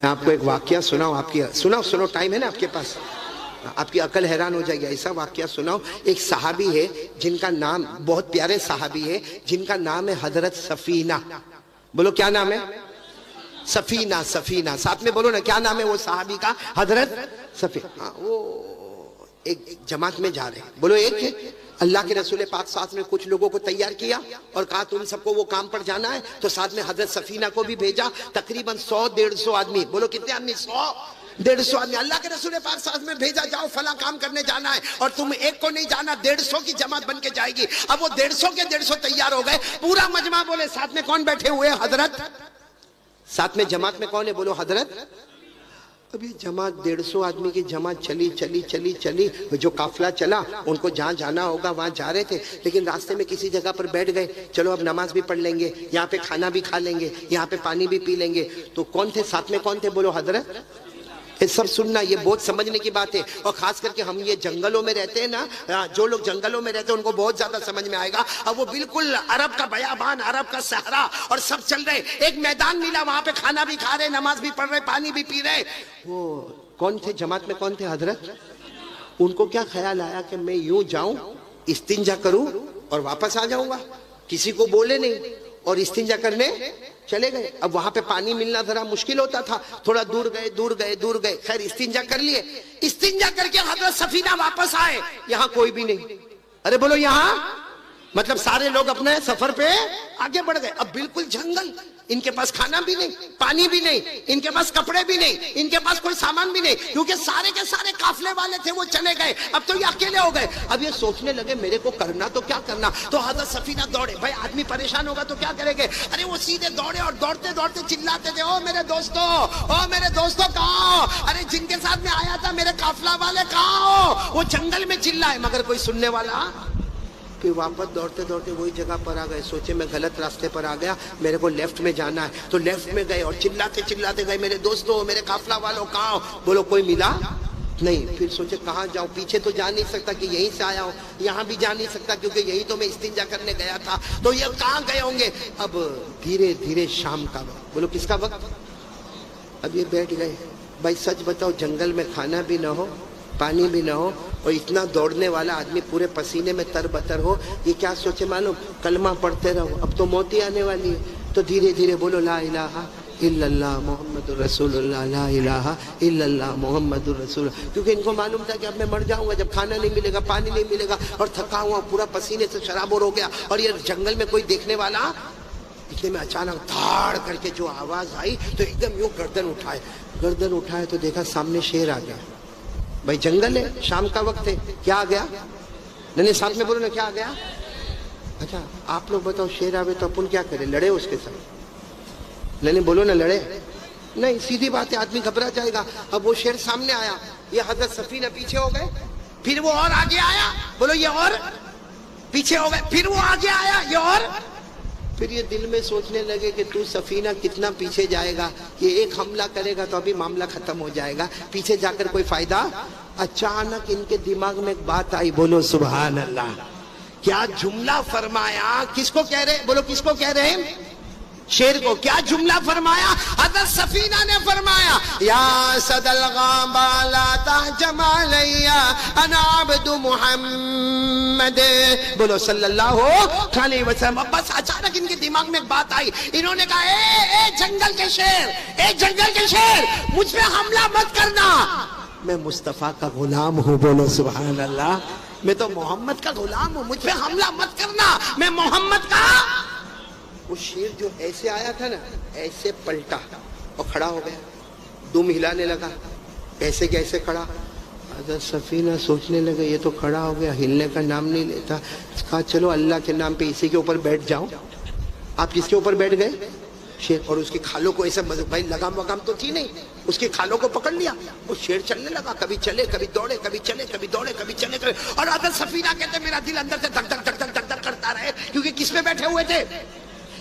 میں آپ کو ایک واقعہ سناؤں. سنو ٹائم ہے نا آپ کے پاس, آپ کی عقل حیران ہو جائے گی. ایسا واقعہ سناؤ. ایک صحابی ہے جن کا نام, بہت پیارے صحابی ہے جن کا نام ہے حضرت سفینہ. بولو کیا نام ہے؟ سفینہ. سفینہ ساتھ میں بولو نا, کیا نام ہے وہ صحابی کا؟ حضرت سفینہ. وہ ایک جماعت میں جا رہے ہیں. بولو ایک ہے. اللہ کے رسول پاک ساتھ میں کچھ لوگوں کو تیار کیا اور کہا تم سب کو وہ کام پر جانا ہے, تو ساتھ میں حضرت سفینہ کو بھی بھیجا. تقریباً 100-150 آدمی. بولو کتنے آدمی؟ 100-150 آدمی. اللہ کے رسول پاک ساتھ میں بھیجا, جاؤ فلاں کام کرنے جانا ہے, اور تم ایک کو نہیں جانا, 150 کی جماعت بن کے جائے گی. اب وہ 150 کے 150 تیار ہو گئے. پورا مجمع بولے ساتھ میں کون بیٹھے ہوئے؟ حضرت. ساتھ میں جماعت میں کون ہے؟ بولو حضرت. اب یہ جماعت 150 آدمی کی جماعت چلی. جو قافلہ چلا ان کو جہاں جانا ہوگا وہاں جا رہے تھے, لیکن راستے میں کسی جگہ پر بیٹھ گئے. چلو اب نماز بھی پڑھ لیں گے, یہاں پہ کھانا بھی کھا لیں گے, یہاں پہ پانی بھی پی لیں گے. تو کون تھے ساتھ میں؟ کون تھے؟ بولو حضرت. یہ سب سننا, یہ بہت سمجھنے کی بات ہے. اور خاص کر کے ہم یہ جنگلوں میں رہتے ہیں نا, جو لوگ جنگلوں میں رہتے ہیں ان کو بہت زیادہ سمجھ میں آئے گا. اب وہ بالکل عرب کا بیابان, عرب کا صحرا, اور سب چل رہے. ایک میدان ملا, وہاں پہ کھانا بھی کھا رہے, نماز بھی پڑھ رہے, پانی بھی پی رہے. وہ کون تھے جماعت میں؟ کون تھے؟ حضرت. ان کو کیا خیال آیا کہ میں یوں جاؤں, استنجا کروں اور واپس آ جاؤں گا, کسی کو بولے نہیں, اور استنجا کرنے چلے گئے. اب وہاں پہ پانی ملنا ذرا مشکل ہوتا تھا, تھوڑا دور گئے. خیر استنجا کر لیے. استنجا کر کے حضرت سفینہ واپس آئے. یہاں کوئی بھی نہیں. ارے بولو یہاں, مطلب سارے لوگ اپنے سفر پہ آگے بڑھ گئے. اب بالکل جنگل, ان کے پاس کھانا بھی نہیں, پانی بھی نہیں, ان کے پاس کپڑے بھی نہیں, ان کے پاس کوئی سامان بھی نہیں, کیونکہ سارے کے سارے قافلے والے تھے وہ چلے گئے. اب تو یہ اکیلے ہو گئے. اب یہ سوچنے لگے میرے کو کرنا تو کیا کرنا. تو حضرت سفینہ دوڑے. بھائی آدمی پریشان ہوگا تو کیا کرے گے. ارے وہ سیدھے دوڑے اور دوڑتے چلاتے تھے, او میرے دوستو کہاں؟ ارے جن کے ساتھ میں آیا تھا میرے قافلہ والے کہاں؟ وہ جنگل میں چلائے, مگر کوئی سننے والا. پھر واپس دوڑتے وہی جگہ پر آ گئے. سوچے میں غلط راستے پر آ گیا, میرے کو لیفٹ میں جانا ہے. تو لیفٹ میں گئے اور چلاتے گئے, میرے دوستوں, میرے قافلہ والوں کہاں؟ بولو کوئی ملا نہیں. پھر سوچے کہاں جاؤں, پیچھے تو جا نہیں سکتا کہ یہیں سے آیا ہوں, یہاں بھی جا نہیں سکتا کیونکہ یہی تو میں استنجا کرنے گیا تھا. تو یہ کہاں گئے ہوں گے؟ اب دھیرے شام کا وقت. بولو کس کا وقت؟ اب یہ بیٹھ گئے. بھائی سچ بتاؤ, جنگل میں کھانا بھی نہ ہو, پانی بھی نہ ہو, اور اتنا دوڑنے والا آدمی پورے پسینے میں تر بتر ہو, یہ کیا سوچے معلوم؟ کلمہ پڑھتے رہو, اب تو موت ہی آنے والی ہے. تو دھیرے بولو لا الہ الا اللہ محمد الرسول اللہ, لا الہ الا اللہ محمد الرسول. کیونکہ ان کو معلوم تھا کہ اب میں مر جاؤں گا جب کھانا نہیں ملے گا, پانی نہیں ملے گا, اور تھکا ہوا پورا پسینے سے شرابور ہو گیا. اور یہ جنگل میں کوئی دیکھنے والا, اتنے میں اچانک دھاڑ کر کے جو آواز آئی تو ایک دم یوں گردن اٹھائے تو دیکھا سامنے شیر آ گیا. بھائی جنگل ہے, شام کا وقت ہے, کیا آ گیا؟ نہیں ساتھ میں بولو نا, کیا آ گیا؟ اچھا آپ لوگ بتاؤ, شیر آوے تو اپن کیا کرے؟ لڑے اس کے ساتھ؟ نہیں بولو نا, لڑے نہیں, سیدھی بات ہے, آدمی گھبرا جائے گا. اب وہ شیر سامنے آیا, یہ حضرت سفینہ پیچھے ہو گئے. پھر وہ اور آگے آیا. بولو یہ اور پیچھے ہو گئے. پھر وہ آگے آیا, یہ اور. پھر یہ دل میں سوچنے لگے کہ تو سفینہ کتنا پیچھے جائے گا, یہ ایک حملہ کرے گا تو ابھی معاملہ ختم ہو جائے گا, پیچھے جا کر کوئی فائدہ. اچانک ان کے دماغ میں ایک بات آئی. بولو سبحان اللہ. کیا جملہ فرمایا؟ کس کو کہہ رہے؟ بولو کس کو کہہ رہے ہیں؟ شیر کو. کیا جملہ فرمایا؟ حضرت سفینہ نے فرمایا, یا صد الغابہ لا تحجم علیہ انا عبد محمد. بولو صلی اللہ علیہ وسلم. بس اچانک ان کے دماغ میں ایک بات آئی. انہوں نے کہا اے جنگل کے شیر, مجھ پہ حملہ مت کرنا, میں مصطفیٰ کا غلام ہوں. بولو سبحان اللہ. میں تو محمد کا غلام ہوں, مجھ پہ حملہ مت کرنا, میں محمد کا. وہ شیر جو ایسے آیا تھا نا, ایسے پلٹا اور کھڑا ہو گیا, دم ہلانے لگا. ایسے کیسے کھڑا؟ حضرت سفینہ سوچنے لگے یہ تو کھڑا ہو گیا, ہلنے کا نام نہیں لیتا. کہا چلو اللہ کے نام پہ اسی کے اوپر بیٹھ جاؤ. آپ کس کے اوپر بیٹھ گئے؟ شیر. اور اس کی کھالوں کو ایسے, بھائی لگام وگام تو تھی نہیں, اس کی کھالوں کو پکڑ لیا. وہ شیر چلنے لگا, کبھی چلے کبھی دوڑے, کبھی چلے کبھی دوڑے, کبھی چلے کبھی. اور حضرت سفینہ کہتے میرا دل اندر سے دھک دھک کرتا رہے, کیونکہ کس میں بیٹھے ہوئے تھے؟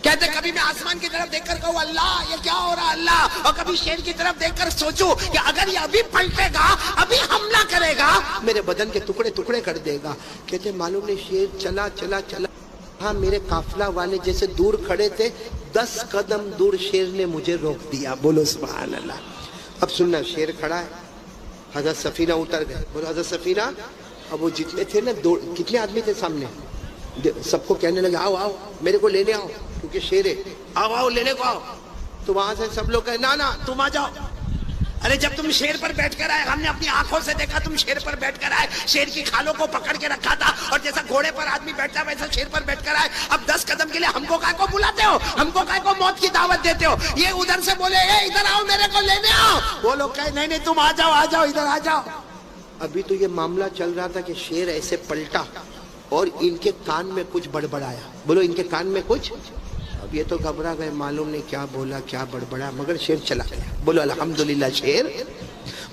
کہتے کبھی میں آسمان کی طرف دیکھ کر کہوں اللہ یہ کیا ہو رہا اللہ, اور کبھی شیر کی طرف دیکھ کر سوچوں کہ اگر یہ ابھی پلٹے گا, ابھی حملہ کرے گا, میرے بدن کے ٹکڑے کر دے گا. کہتے معلوم نہیں شیر چلا. ہاں میرے قافلہ والے جیسے دور کھڑے تھے, 10 قدم دور شیر نے مجھے روک دیا. بولو سبحان اللہ. اب سننا، شیر کھڑا ہے، حضرت سفینہ اتر گئے. بولو حضرت سفینہ. اب وہ جتنے تھے نا، کتنے آدمی تھے سامنے، سب کو کہنے لگے آؤ آؤ میرے کو لینے آؤ کیونکہ شیر ہے، آؤ آؤ لینے کو آؤ. تو وہاں سے سب لوگ کہے نا نا تم آ جاؤ. ارے جب تم شیر پر بیٹھ کر آئے، ہم نے اپنی آنکھوں سے دیکھا تم شیر پر بیٹھ کر آئے، شیر کی کھالوں کو پکڑ کے رکھا تھا، اور جیسا گھوڑے پر آدمی بیٹھتا ویسا شیر پر بیٹھ کر آئے. اب 10 قدم کے لیے ہم کو کائے کو بلاتے ہو، ہم کو کائے کو موت کی دعوت دیتے ہو. یہ ادھر سے بولے اے ادھر آؤ میرے کو لینے آؤ. وہ لوگ کہے نہیں نہیں تم آ جاؤ آ جاؤ ادھر آ جاؤ. ابھی تو یہ معاملہ چل رہا تھا کہ شیر ایسے پلٹا اور ان کے کان میں کچھ بڑبڑایا. بولو ان کے کان میں کچھ. اب یہ تو گھبرا گئے، معلوم نہیں کیا بولا کیا بڑبڑا، مگر شیر چلا گیا. بولو الحمدللہ. شیر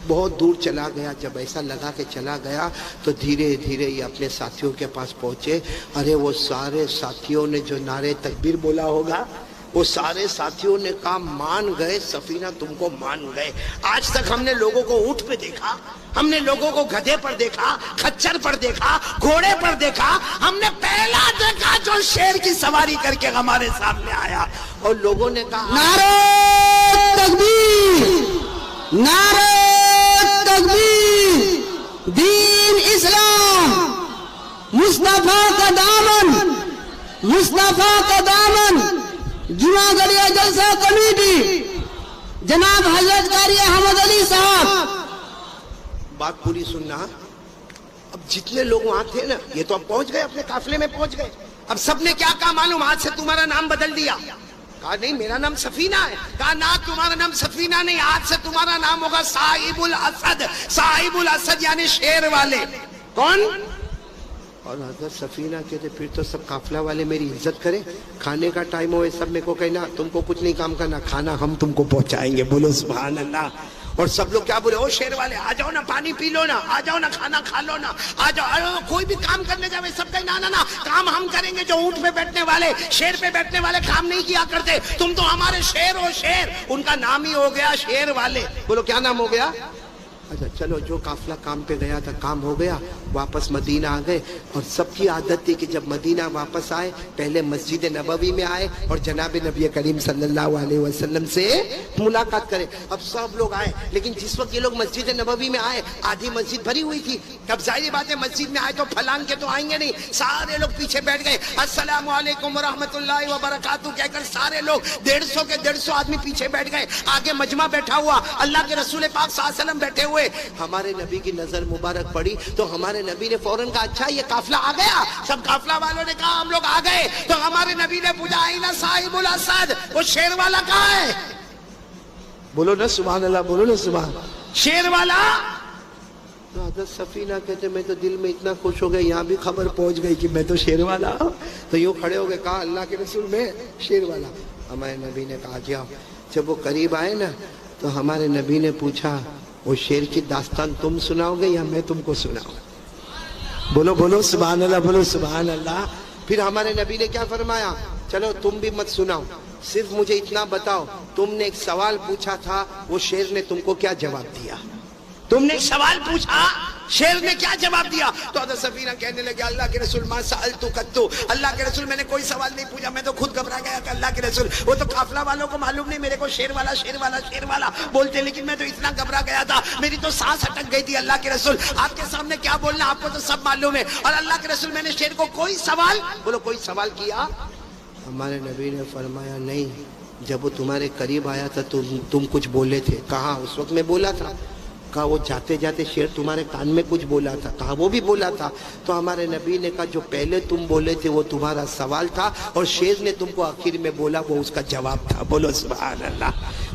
بہت دور چلا گیا. جب ایسا لگا کہ چلا گیا تو دھیرے دھیرے یہ اپنے ساتھیوں کے پاس پہنچے. ارے وہ سارے ساتھیوں نے جو نعرے تکبیر بولا ہوگا، وہ سارے ساتھیوں نے کہا مان گئے سفینہ، تم کو مان گئے. آج تک ہم نے لوگوں کو اونٹ پہ دیکھا، ہم نے لوگوں کو گدھے پر دیکھا، خچر پر دیکھا، گھوڑے پر دیکھا، ہم نے پہلا دیکھا جو شیر کی سواری کر کے ہمارے سامنے آیا. اور لوگوں نے کہا نعرہ تکبیر، نعرہ تکبیر، دین اسلام، مصطفیٰ کا دامن، مصطفیٰ کا دامن. جمعہ گڑیا جلسہ کمیٹی جناب حضرت قاری احمد علی صاحب. بات پوری سننا. اب جتنے لوگ وہاں تھے نا، یہ تو اب پہنچ گئے، اپنے قافلے میں پہنچ گئے. اب سب نے کیا کہا معلوم؟ آج سے تمہارا نام بدل دیا. کہا نہیں میرا نام سفینہ ہے. کہا نہ تمہارا نام سفینہ نہیں، آج سے تمہارا نام ہوگا صاحب الاسد. صاحب الاسد یعنی شیر والے. کون؟ اور حضرت سفینہ کہتے پھر تو سب قافلہ والے میری عزت کریں، کھانے کا ٹائم ہوئے سب میرے کو کہنا تم کو کچھ نہیں کام کرنا، کھانا ہم تم کو پہنچائیں گے. بولو سبحان اللہ. اور سب لوگ کیا بولے؟ او شیر والے آ جاؤ نا، پانی پی لو نا، آ جاؤ نا، کھانا کھا لو نا، آ جاؤ. کوئی بھی کام کرنے جاوے سب کہیں نا نا نا کام ہم کریں گے. جو اونٹ پہ بیٹھنے والے، شیر پہ بیٹھنے والے کام نہیں کیا کرتے. تم تو ہمارے شیر ہو. شیر ان کا نام ہی ہو گیا شیر والے. بولو کیا نام ہو گیا؟ اچھا چلو، جو قافلہ کام پہ گیا تھا کام ہو گیا، واپس مدینہ آ گئے. اور سب کی عادت تھی کہ جب مدینہ واپس آئے پہلے مسجد نبوی میں آئے اور جناب نبی کریم صلی اللہ علیہ وسلم سے ملاقات کرے. اب سب لوگ آئے، لیکن جس وقت یہ لوگ مسجد نبوی میں آئے آدھی مسجد بھری ہوئی تھی. اب ظاہر بات ہے مسجد میں آئے تو پھلانگ کے تو آئیں گے نہیں، سارے لوگ پیچھے بیٹھ گئے. السلام علیکم ورحمۃ اللہ وبرکاتہ کہہ کر سارے لوگ 150 آدمی پیچھے بیٹھ گئے. آگے مجمع بیٹھا ہوا، اللہ کے رسول پاک صلی اللہ علیہ وسلم بیٹھے ہوئے. ہمارے نبی کی نظر مبارک پڑی تو ہمارے نبی نے فوراً کہا اچھا یہ قافلہ آ گیا. سب قافلہ والوں نے کہا ہم لوگ آ گئے. تو ہمارے نبی نے پوچھا آئینہ صاحب الاسد، وہ شیر والا کہاں ہے؟ بولو نا سبحان اللہ، بولو نا سبحان. شیر والا. تو حضرت سفینہ کہتے میں تو دل میں اتنا خوش ہو گئے، یہاں بھی خبر پہنچ گئی کہ میں تو شیر والا. تو یوں کھڑے ہو گئے، کہا اللہ کے رسول میں شیر والا. ہمارے نبی نے کہا جاؤ. جب وہ قریب آئے نا تو ہمارے نبی نے پوچھا وہ شیر کی داستان تم سناؤ گے یا میں تم کو سناؤں؟ بولو بولو سبحان اللہ، بولو سبحان اللہ. پھر ہمارے نبی نے کیا فرمایا؟ چلو تم بھی مت سناؤ، صرف مجھے اتنا بتاؤ تم نے ایک سوال پوچھا تھا، وہ شیر نے تم کو کیا جواب دیا؟ تم نے ایک سوال پوچھا، شیر نے کیا جواب دیا؟ تو حضرت سفینہ کہنے لگے اللہ کے رسول ما سألتو قطو، اللہ کے رسول میں نے کوئی سوال نہیں پوچھا، میں تو خود گھبرا گیا کہ اللہ کے رسول وہ تو قافلہ والوں کو معلوم نہیں میرے کو شیر والا شیر والا شیر والا بولتے، لیکن میں تو اتنا گھبرا گیا تھا میری تو سانس اٹک گئی تھی. اللہ کے رسول آپ کے سامنے کیا بولنا آپ کو تو سب معلوم ہے. اور اللہ کے رسول میں نے شیر کو کوئی سوال، بولو کوئی سوال کیا؟ ہمارے نبی نے فرمایا نہیں، جب وہ تمہارے قریب آیا تھا تم کچھ بولے تھے. کہا اس وقت میں بولا تھا. کہا وہ جاتے جاتے شیر تمہارے کان میں کچھ بولا تھا. کہا وہ بھی بولا تھا. تو ہمارے نبی نے کہا جو پہلے تم بولے تھے وہ تمہارا سوال تھا اور شیر نے تم کو آخر میں بولا وہ اس کا جواب تھا. بولو سبحان اللہ.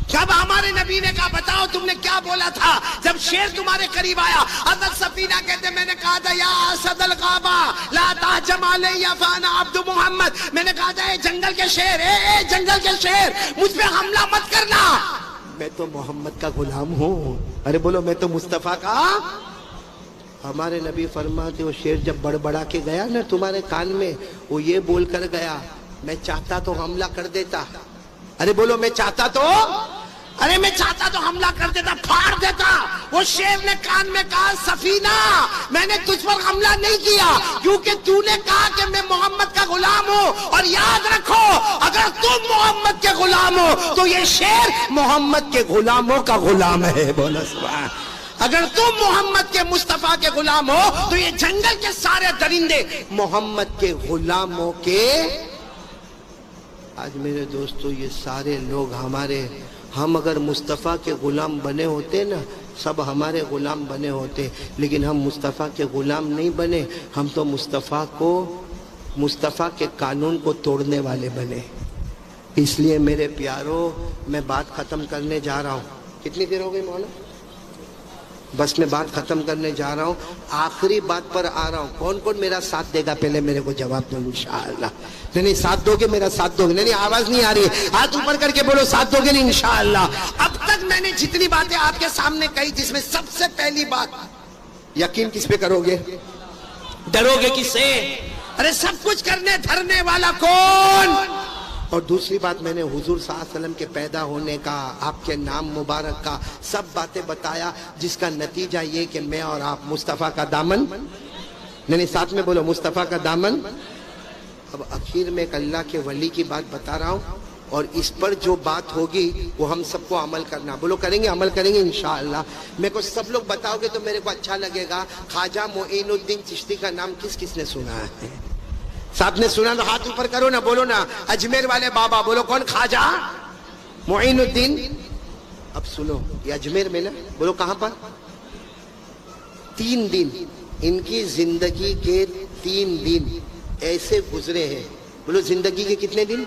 جب ہمارے نبی نے کہا بتاؤ تم نے کیا بولا تھا جب شیر تمہارے قریب آیا؟ حضرت سفینہ کہتے میں نے کہا تھا یا اسد الغابہ لا تہجم علی فانا عبد محمد، میں نے کہا تھا اے جنگل کے شیر، اے جنگل کے شیر مجھ پہ حملہ مت کرنا، میں تو محمد کا غلام ہوں. ارے بولو میں تو مصطفیٰ کا. ہمارے نبی فرماتے وہ شیر جب بڑبڑا کے گیا نا تمہارے کان میں، وہ یہ بول کر گیا میں چاہتا تو حملہ کر دیتا. ارے بولو میں چاہتا تو، ارے میں چاہتا تو حملہ کر دیتا، پھاڑ دیتا. وہ شیر نے کان میں کہا سفینہ میں نے تجھ پر حملہ نہیں کیا کیونکہ تو نے کہا کہ میں محمد کا غلام ہوں، اور یاد رکھو اگر تم محمد کے غلام ہو تو یہ شیر محمد کے غلاموں کا غلام ہے. بولا سبحان. اگر تم محمد کے مصطفیٰ کے غلام ہو تو یہ جنگل کے سارے درندے محمد کے غلاموں کے. آج میرے دوستو یہ سارے لوگ ہم اگر مصطفیٰ کے غلام بنے ہوتے نا سب ہمارے غلام بنے ہوتے، لیکن ہم مصطفیٰ کے غلام نہیں بنے، ہم تو مصطفیٰ کے قانون کو توڑنے والے بنے. اس لیے میرے پیارو میں بات ختم کرنے جا رہا ہوں. کتنی دیر ہو گئی مولانا؟ بس میں بات ختم کرنے جا رہا ہوں، آخری بات پر آ رہا ہوں. کون کون میرا ساتھ دے گا پہلے میرے کو جواب دو انشاءاللہ. نہیں ساتھ دو گے، میرا ساتھ دو گے. نہیں آواز نہیں آ رہی، ہاتھ اوپر کر کے بولو ساتھ دو گے نہیں انشاءاللہ. اب تک میں نے جتنی باتیں آپ کے سامنے کہی جس میں سب سے پہلی بات یقین کس پہ کرو گے؟ ڈرو گے کس سے؟ ارے سب کچھ کرنے دھرنے والا کون؟ اور دوسری بات میں نے حضور صلی اللہ علیہ وسلم کے پیدا ہونے کا، آپ کے نام مبارک کا سب باتیں بتایا، جس کا نتیجہ یہ کہ میں اور آپ مصطفیٰ کا دامن. نہیں ساتھ میں بولو مصطفیٰ کا دامن. اب اخیر میں ایک اللہ کے ولی کی بات بتا رہا ہوں، اور اس پر جو بات ہوگی وہ ہم سب کو عمل کرنا. بولو کریں گے؟ عمل کریں گے انشاءاللہ. میرے کو سب لوگ بتاؤ گے تو میرے کو اچھا لگے گا. خواجہ معین الدین چشتی کا نام کس کس نے سنا ہے؟ صاحب نے سنا تو ہاتھ اوپر کرو نا، بولو نا. اجمیر والے بابا بولو کون؟ خواجہ معین الدین. اب سنو یہ اجمیر میں نا، بولو کہاں پر؟ 3 دن ان کی زندگی کے 3 دن ایسے گزرے ہیں. بولو زندگی کے کتنے دن؟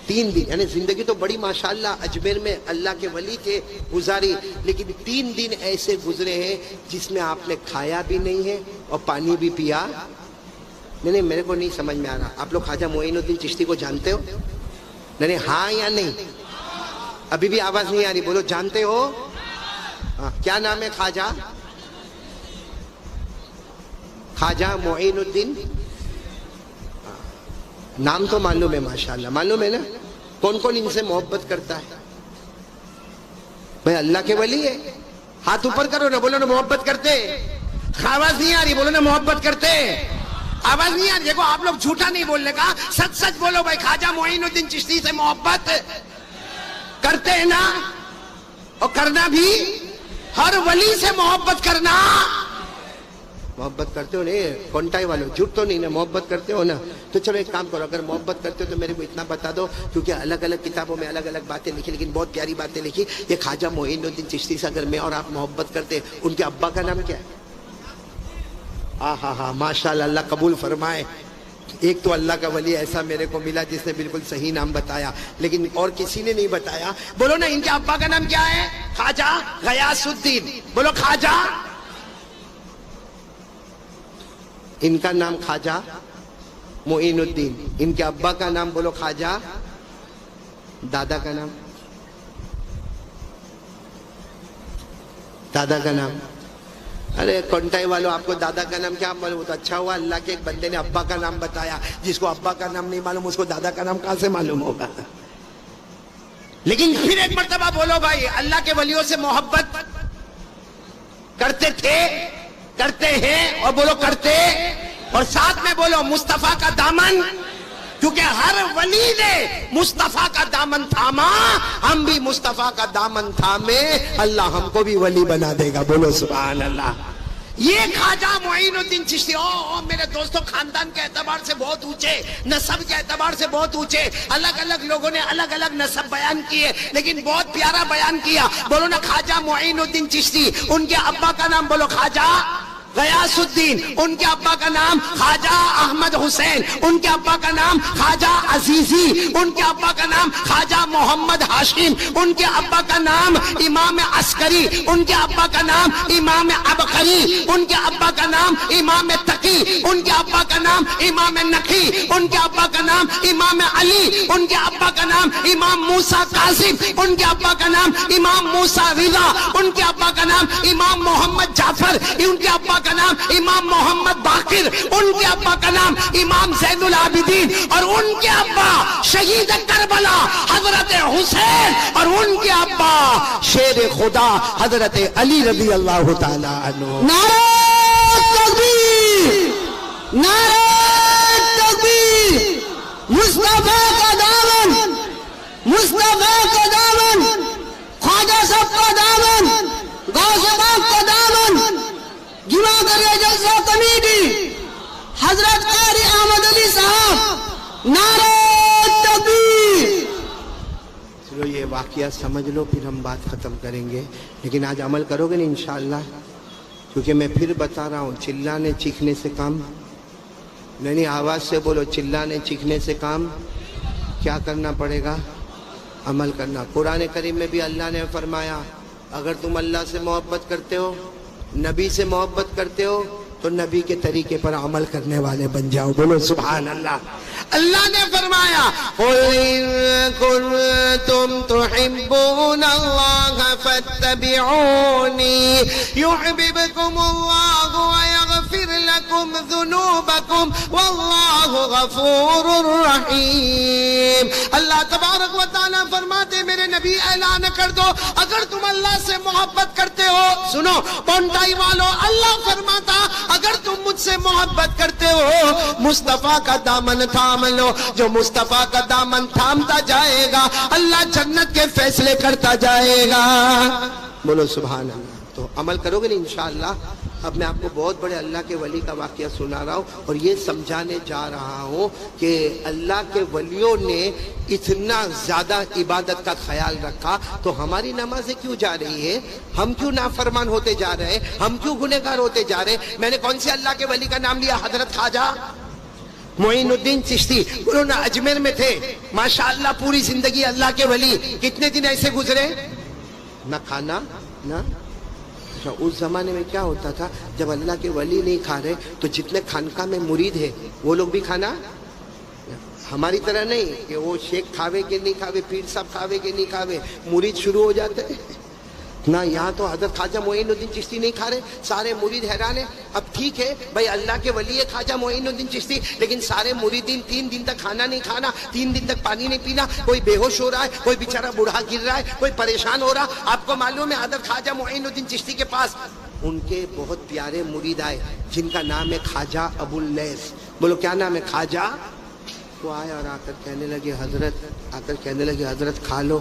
3 دن. یعنی زندگی تو بڑی ماشاءاللہ اجمیر میں اللہ کے ولی تھے گزاری، لیکن 3 دن ایسے گزرے ہیں جس میں آپ نے کھایا بھی نہیں ہے اور پانی بھی پیا. نہیں میرے کو نہیں سمجھ میں آ رہا. آپ لوگ خواجہ معین الدین چشتی کو جانتے ہو؟ نہیں ہاں یا نہیں؟ ابھی بھی آواز نہیں آ رہی. بولو جانتے ہو؟ کیا نام ہے خواجہ؟ خواجہ معین الدین. نام تو معلوم ہے ماشاءاللہ، معلوم ہے نا. کون کون ان سے محبت کرتا ہے؟ بھائی اللہ کے ولی ہے. ہاتھ اوپر کرو نا، بولو نا محبت کرتے. آواز نہیں آ رہی، بولو نا محبت کرتے. آواز نہیں آ رہی. دیکھو آپ لوگ جھوٹا نہیں بولنے کا، سچ سچ بولو. بھائی خواجہ معین الدین چشتی سے محبت کرتے ہیں نا؟ اور کرنا بھی، ہر ولی سے محبت کرنا. محبت کرتے ہو نہیں کونٹائی والوں؟ جھوٹ تو نہیں نا، محبت کرتے ہو نا. تو چلو ایک کام کرو، اگر محبت کرتے ہو تو میرے کو اتنا بتا دو، کیونکہ الگ الگ کتابوں میں الگ الگ باتیں لکھی لیکن بہت پیاری باتیں لکھی. یہ خواجہ معین الدین چشتی سے اگر میں اور آپ محبت کرتے، ان کے ابا کا نام کیا ہے؟ ہاں ماشاءاللہ اللہ قبول فرمائے. ایک تو اللہ کا ولی ایسا میرے کو ملا جس نے بالکل صحیح نام بتایا، لیکن اور کسی نے نہیں بتایا. بولو نا ان کے ابا کا نام کیا ہے؟ خواجہ غیاث الدین. بولو خواجہ. ان کا نام خواجہ معین الدین. ان کے ابا کا نام بولو خواجہ. دادا کا نام؟ دادا کا نام؟ ارے کونٹائی والوں آپ کو دادا کا نام کیا معلوم؟ تو اچھا ہوا اللہ کے ایک بندے نے ابا کا نام بتایا. جس کو ابا کا نام نہیں معلوم اس کو دادا کا نام کہاں سے معلوم ہوگا؟ لیکن پھر ایک مرتبہ بولو بھائی اللہ کے ولیوں سے محبت کرتے تھے، کرتے ہیں، اور بولو کرتے. اور ساتھ میں بولو مصطفیٰ کا دامن، کیونکہ ہر ولی نے مصطفیٰ کا دامن تھاما. ہم بھی مصطفیٰ کا دامن تھامے، اللہ ہم کو بھی ولی بنا دے گا. بولو سبحان اللہ. یہ خواجہ معین الدین چشتی میرے دوستوں خاندان کے اعتبار سے بہت اونچے، نسب کے اعتبار سے بہت اونچے. الگ الگ لوگوں نے الگ الگ نسب بیان کیے لیکن بہت پیارا بیان کیا. بولو نا خواجہ معین الدین چشتی. ان کے ابا کا نام بولو خواجہ غیاث الدین. ان کے ابا کا نام خواجہ احمد حسین. ان کے ابا کا نام خواجہ عزیزی. ان کے ابا کا نام خواجہ محمد ہاشم. ان کے ابا کا نام امام عسکری. ان کے ابا کا نام امام عبقری. ان کے ابا کا نام امام تقی. ان کے ابا کا نام امام نقی. ان کے ابا کا نام امام علی. ان کے ابا کا نام امام موسیٰ کاظم. ان کے ابا کا نام امام موسیٰ رضا. ان کے ابا کا نام امام محمد جعفر. ان کے ابا کا نام امام محمد باقر، ان کے ابا کا نام امام زین العابدین، اور ان کے ابا شہید کربلا حضرت حسین، اور ان کے ابا شیر خدا حضرت علی رضی اللہ تعالی عنہ۔ نعرہ تکبیر، نعرہ تکبیر، مصطفیٰ کا دامن، مصطفیٰ کا دامن، خواجہ صاحب کا دامن، غوث پاک کا دامن، جمع کریے جلسہ کمیٹی حضرت قاری احمد علی صاحب، نعرہ تکبیر۔ چلو یہ واقعہ سمجھ لو، پھر ہم بات ختم کریں گے، لیکن آج عمل کرو گے نا انشاءاللہ؟ کیونکہ میں پھر بتا رہا ہوں، چلانے چیخنے سے کام نہیں، آواز سے بولو، چلانے چیخنے سے کام کیا کرنا پڑے گا؟ عمل کرنا۔ قرآن کریم میں بھی اللہ نے فرمایا اگر تم اللہ سے محبت کرتے ہو، نبی سے محبت کرتے ہو، تو نبی کے طریقے پر عمل کرنے والے بن جاؤ۔ بولو سبحان اللہ۔ اللہ نے فرمایا قُلْ إِن كُنتُمْ تُحِبُّونَ اللَّهَ فَاتَّبِعُونِي يُحْبِبْكُمُ اللَّهُ وَيَغْفِرْ لَكُمْ ذُنُوبَكُمْ وَاللَّهُ غَفُورٌ رَحِيمٌ۔ اللہ تبارک و تعالیٰ فرماتے میرے نبی اعلان کر دو اگر تم اللہ سے محبت کرتے ہو، سنو پونٹائی والو، اللہ فرماتا اگر تم مجھ سے محبت کرتے ہو مصطفیٰ کا دامن تھام لو، جو مصطفیٰ کا دامن تھامتا جائے گا اللہ جنت کے فیصلے کرتا جائے گا۔ بولو سبحان اللہ۔ تو عمل کرو گے نا انشاءاللہ۔ اب میں آپ کو بہت بڑے اللہ کے ولی کا واقعہ سنا رہا ہوں اور یہ سمجھانے جا رہا ہوں کہ اللہ کے ولیوں نے اتنا زیادہ عبادت کا خیال رکھا تو ہماری نمازیں کیوں جا رہی ہے؟ ہم کیوں نافرمان ہوتے جا رہے ہیں؟ ہم کیوں گنہگار ہوتے جا رہے ہیں؟ میں نے کون سے اللہ کے ولی کا نام لیا؟ حضرت خواجہ معین الدین چشتی، انہوں نے اجمیر میں تھے، ماشاءاللہ پوری زندگی اللہ کے ولی، کتنے دن ایسے گزرے؟ نہ کھانا نہ۔ اس زمانے میں کیا ہوتا تھا جب اللہ کے ولی نہیں کھا رہے تو جتنے خانقاہ میں مرید ہے وہ لوگ بھی کھانا، ہماری طرح نہیں کہ وہ شیخ کھاوے کے نہیں کھاوے، پیر صاحب کھاوے کے نہیں کھاوے، مرید شروع ہو جاتے نہ۔ یہاں تو حضرت خواجہ معین الدین چشتی نہیں کھا رہے، سارے مرید حیران ہیں۔ اب ٹھیک ہے بھائی اللہ کے ولی ہے خواجہ معین الدین چشتی، لیکن سارے مریدین 3 دن تک کھانا نہیں کھانا، 3 دن تک پانی نہیں پینا، کوئی بے ہوش ہو رہا ہے، کوئی بیچارہ بوڑھا گر رہا ہے، کوئی پریشان ہو رہا۔ آپ کو معلوم ہے حضرت خواجہ معین الدین چشتی کے پاس ان کے بہت پیارے مرید آئے جن کا نام ہے خواجہ ابو اللیث۔ بولو کیا نام ہے؟ خواجہ۔ وہ آئے اور آ کر کہنے لگے حضرت کھا لو،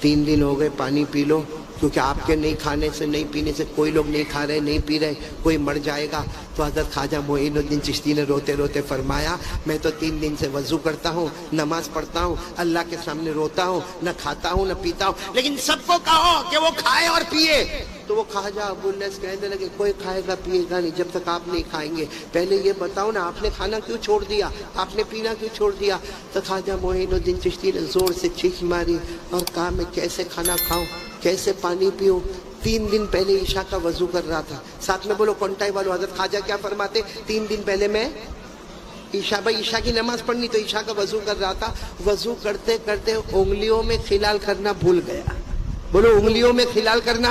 3 دن ہو گئے، پانی پی لو، کیونکہ آپ کے نہیں کھانے سے نہیں پینے سے کوئی لوگ نہیں کھا رہے نہیں پی رہے، کوئی مر جائے گا۔ تو حضرت خواجہ معین الدین چشتی نے روتے روتے فرمایا میں تو 3 دن سے وضو کرتا ہوں، نماز پڑھتا ہوں، اللہ کے سامنے روتا ہوں، نہ کھاتا ہوں نہ پیتا ہوں، لیکن سب کو کہو کہ وہ کھائے اور پیے۔ تو وہ خواجہ ابو اللیث کہنے لگے کوئی کھائے گا پیے گا نہیں جب تک آپ نہیں کھائیں گے، پہلے یہ بتاؤ نا آپ نے کھانا کیوں چھوڑ دیا، آپ نے پینا کیوں چھوڑ دیا؟ تو خواجہ معین الدین چشتی نے زور سے چیخ ماری اور کہا میں کیسے کھانا کھاؤں، کیسے پانی پیوں؟ 3 دن پہلے عشاء کا وضو کر رہا تھا۔ ساتھ میں بولو کونٹائی والو، حضرت خواجہ کیا فرماتے؟ 3 دن پہلے میں عشاء کی نماز پڑھنی تو عشاء کا وضو کر رہا تھا، وضو کرتے کرتے انگلیوں میں خلال کرنا بھول گیا۔ بولو انگلیوں میں خلال کرنا،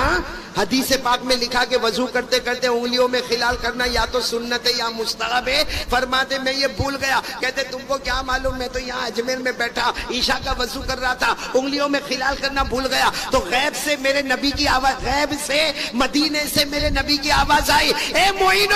حدیث پاک میں لکھا کہ وضو کرتے کرتے انگلیوں میں خلال کرنا یا تو سنت ہے یا مستحب ہے۔ فرماتے میں یہ بھول گیا، کہتے تم کو کیا معلوم، میں تو یہاں اجمیر میں بیٹھا عشاء کا وضو کر رہا تھا، انگلیوں میں خلال کرنا بھول گیا۔ تو غیب سے میرے نبی کی آواز، غیب سے مدینے سے میرے نبی کی آواز آئی، اے معین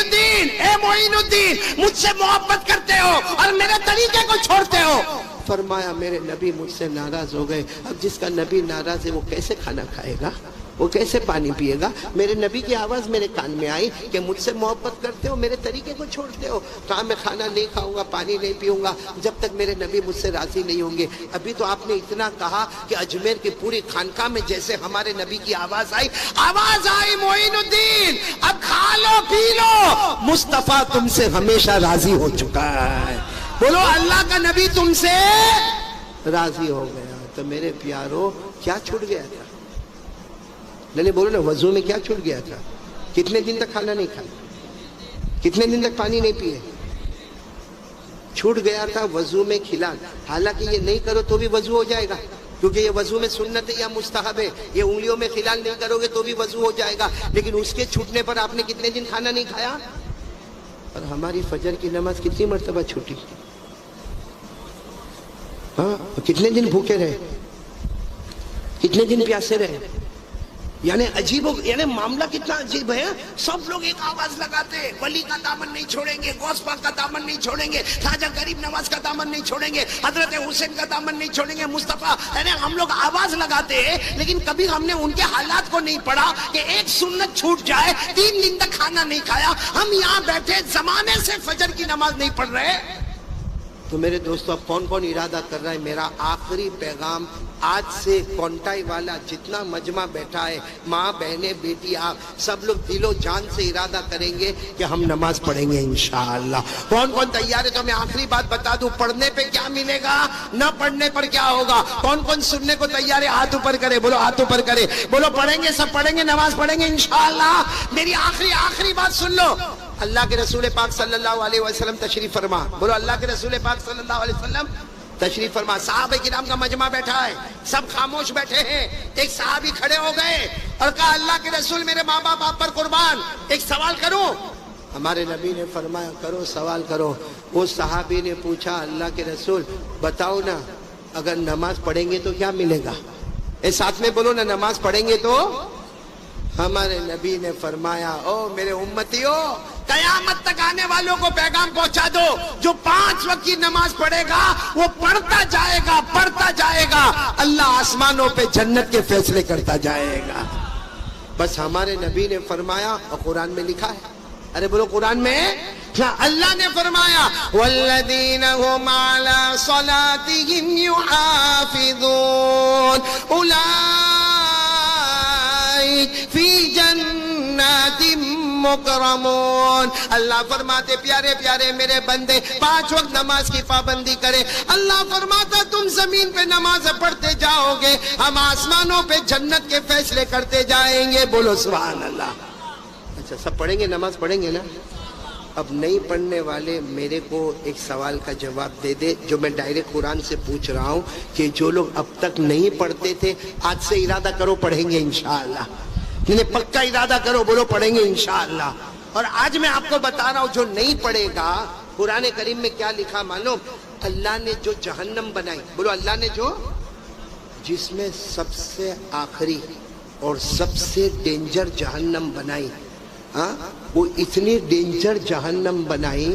الدین مجھ سے محبت کرتے ہو اور میرے طریقے کو چھوڑتے ہو۔ فرمایا میرے نبی مجھ سے ناراض ہو گئے، اب جس کا نبی ناراض ہے وہ کیسے کھانا کھائے گا، وہ کیسے پانی پیے گا؟ میرے نبی کی آواز میرے کان میں آئی کہ مجھ سے محبت کرتے ہو، میرے طریقے کو چھوڑتے ہو۔ کہا میں کھانا نہیں کھاؤں گا، پانی نہیں پیوں گا جب تک میرے نبی مجھ سے راضی نہیں ہوں گے۔ ابھی تو آپ نے اتنا کہا کہ اجمیر کی پوری خانقاہ میں جیسے ہمارے نبی کی آواز آئی معین الدین اب کھا لو پی لو، مصطفیٰ تم سے ہمیشہ راضی ہو چکا ہے۔ بولو اللہ کا نبی تم سے راضی ہو گیا۔ تو میرے پیارو کیا چھوٹ گیا تھا؟ نہیں بولو نا، وضو میں کیا چھوٹ گیا تھا؟ کتنے دن تک کھانا نہیں کھایا، کتنے دن تک پانی نہیں پیے؟ چھوٹ گیا تھا وضو میں خلال۔ حالانکہ یہ نہیں کرو تو بھی وضو ہو جائے گا، کیونکہ یہ وضو میں سنت ہے یا مستحب ہے. یہ انگلیوں میں خلال نہیں کرو گے تو بھی وضو ہو جائے گا. لیکن اس کے چھوٹنے پر آپ نے کتنے دن کھانا نہیں کھایا؟ اور ہماری فجر کی نماز کتنی مرتبہ چھوٹی؟ ہاں، کتنے دن بھوکے رہے، کتنے دن پیاسے رہے. یعنی عجیب یعنی معاملہ کتنا عجیب ہے. سب لوگ ایک آواز لگاتے ہیں، ولی کا دامن نہیں چھوڑیں گے، غوث پاک کا دامن نہیں چھوڑیں گے، خواجہ غریب نواز کا دامن نہیں چھوڑیں گے، حضرت حسین کا دامن نہیں چھوڑیں گے، مصطفیٰ. یعنی ہم لوگ آواز لگاتے ہیں لیکن کبھی ہم نے ان کے حالات کو نہیں پڑھا کہ ایک سنت چھوٹ جائے، 3 دن تک کھانا نہیں کھایا. ہم یہاں بیٹھے زمانے سے فجر کی نماز نہیں پڑھ رہے. تو میرے دوستو اب کون کون ارادہ کر رہا ہے؟ میرا آخری پیغام آج سے کونٹائی والا جتنا مجمع بیٹھا ہے، ماں بہنیں بیٹی آپ سب لوگ دل و جان سے ارادہ کریں گے کہ ہم نماز پڑھیں گے انشاءاللہ. کون کون تیار ہے؟ تو میں آخری بات بتا دوں، پڑھنے پہ کیا ملے گا، نہ پڑھنے پر کیا ہوگا. کون کون سننے کو تیار ہے؟ ہاتھ اوپر کرے، بولو ہاتھ اوپر کرے، بولو پڑھیں گے، سب پڑھیں گے، نماز پڑھیں گے انشاءاللہ. میری آخری بات سن لو. اللہ کے رسول پاک صلی اللہ علیہ وسلم تشریف فرما، بولو اللہ کے رسول پاک صلی اللہ علیہ وسلم تشریف فرما. صحابہ کرام کا مجمع بیٹھا ہے، سب خاموش بیٹھے ہیں. ایک صحابی کھڑے ہو گئے اور کہا اللہ کے رسول میرے ماں باپ آپ پر قربان، ایک سوال کروں؟ ہمارے نبی نے فرمایا کرو، سوال کرو. اس صحابی نے پوچھا اللہ کے رسول بتاؤ نا، اگر نماز پڑھیں گے تو کیا ملے گا؟ ساتھ میں بولو نا، نماز پڑھیں گے تو. ہمارے نبی نے فرمایا او میرے امتیوں، قیامت تک آنے والوں کو پیغام پہنچا دو، جو 5 وقت کی نماز پڑھے گا وہ پڑھتا جائے گا، پڑھتا جائے گا، اللہ آسمانوں پہ جنت کے فیصلے کرتا جائے گا. بس ہمارے نبی نے فرمایا اور قرآن میں لکھا ہے. ارے بولو قرآن میں کیا اللہ نے فرمایا؟ والذین هم علی صلاتهم یحافظون فی جنات مکرمون. اللہ فرماتے پیارے پیارے میرے بندے 5 وقت نماز کی پابندی کرے. اللہ فرماتا تم زمین پہ نماز پڑھتے جاؤ گے، ہم آسمانوں پہ جنت کے فیصلے کرتے جائیں گے. بولو سبحان اللہ. اچھا سب پڑھیں گے، نماز پڑھیں گے نا؟ اب نہیں پڑھنے والے میرے کو ایک سوال کا جواب دے دے جو میں ڈائریکٹ قرآن سے پوچھ رہا ہوں کہ جو لوگ اب تک نہیں پڑھتے تھے آج سے ارادہ کرو پڑھیں گے انشاءاللہ. پکا ارادہ کرو، بولو پڑھیں گے انشاءاللہ. اور آج میں آپ کو بتا رہا ہوں جو نہیں پڑھے گا، قرآن کریم میں کیا لکھا معلوم؟ اللہ نے جو جہنم بنائی، بولو اللہ نے جو، جس میں سب سے آخری اور سب سے ڈینجر جہنم بنائی، وہ اتنی ڈینجر جہنم بنائی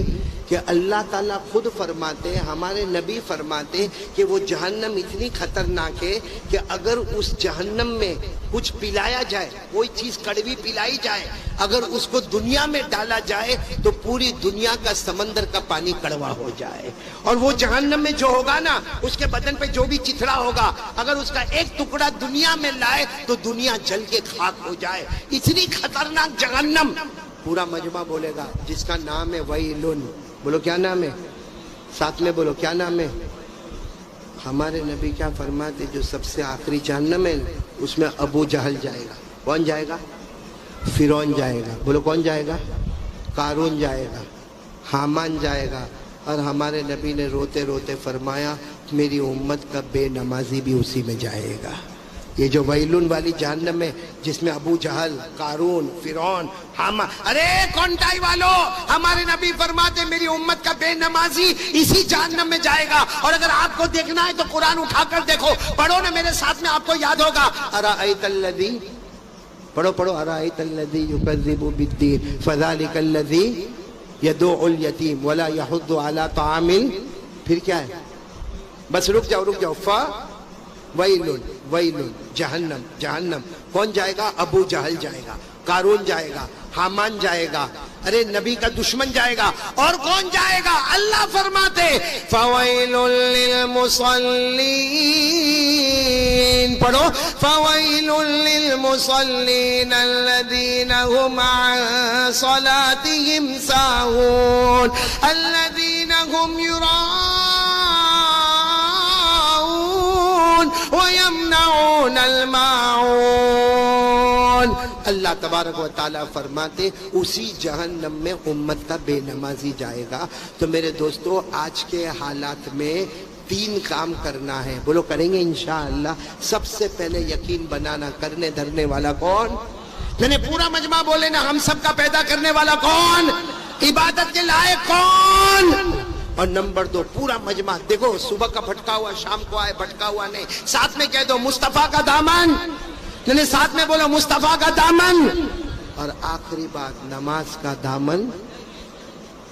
کہ اللہ تعالیٰ خود فرماتے، ہمارے نبی فرماتے کہ وہ جہنم اتنی خطرناک ہے کہ اگر اس جہنم میں کچھ پلایا جائے، کوئی چیز کڑوی پلائی جائے، اگر اس کو دنیا میں ڈالا جائے تو پوری دنیا کا سمندر کا پانی کڑوا ہو جائے. اور وہ جہنم میں جو ہوگا نا، اس کے بدن پہ جو بھی چتھڑا ہوگا، اگر اس کا ایک ٹکڑا دنیا میں لائے تو دنیا جل کے خاک ہو جائے. اتنی خطرناک جہنم. پورا مجمع بولے گا جس کا نام ہے ویلن. بولو کیا نام ہے؟ ساتھ میں بولو کیا نام ہے؟ ہمارے نبی کیا فرماتے؟ جو سب سے آخری جہنم ہے اس میں ابو جہل جائے گا. کون جائے گا؟ فرعون جائے گا. بولو کون جائے گا؟ قارون جائے گا، حامان جائے گا. اور ہمارے نبی نے روتے روتے فرمایا میری امت کا بے نمازی بھی اسی میں جائے گا. یہ جو ویلون والی جہنم ہے جس میں ابو جہل، قارون، فرعون، حامان. ارے کونٹائی والو، ہمارے نبی فرماتے میری امت کا بے نمازی اسی جہنم میں جائے گا. اور اگر آپ کو دیکھنا ہے تو قرآن اٹھا کر دیکھو، پڑھو نا میرے ساتھ میں، آپ کو یاد ہوگا. ارأیت الذی، پڑھو ارأیت الذی یکذب بالدین فذلک الذی یدعو الیتیم ولا یحض علی طعام. پھر کیا ہے؟ بس رک جاؤ. ویلن ویلن، جہنم جہنم. کون جائے گا؟ ابو جہل جائے گا، قارون جائے گا، حامان جائے گا. ارے نبی کا دشمن جائے گا. اور کون جائے گا؟ اللہ فرماتے فویل للمصلین. پڑھو فویل للمصلین الذین هم عن صلاتهم ساہون الذین هم وَيَمْنَعُونَ الْمَاعُونَ. اللہ تبارک و تعالیٰ فرماتے اسی جہنم میں امت کا بے نمازی جائے گا. تو میرے دوستو آج کے حالات میں تین کام کرنا ہے. بولو کریں گے انشاءاللہ. سب سے پہلے یقین بنانا, کرنے دھرنے والا کون؟ میں نے پورا مجمع بولے نا, ہم سب کا پیدا کرنے والا کون؟ عبادت کے لائق کون؟ اور نمبر 2 پورا مجمع دیکھو, صبح کا بھٹکا ہوا شام کو آئے, بھٹکا ہوا نہیں. ساتھ میں کہہ دو مصطفیٰ کا دامن, یعنی ساتھ میں بولو مصطفیٰ کا دامن. اور آخری بات, نماز کا دامن.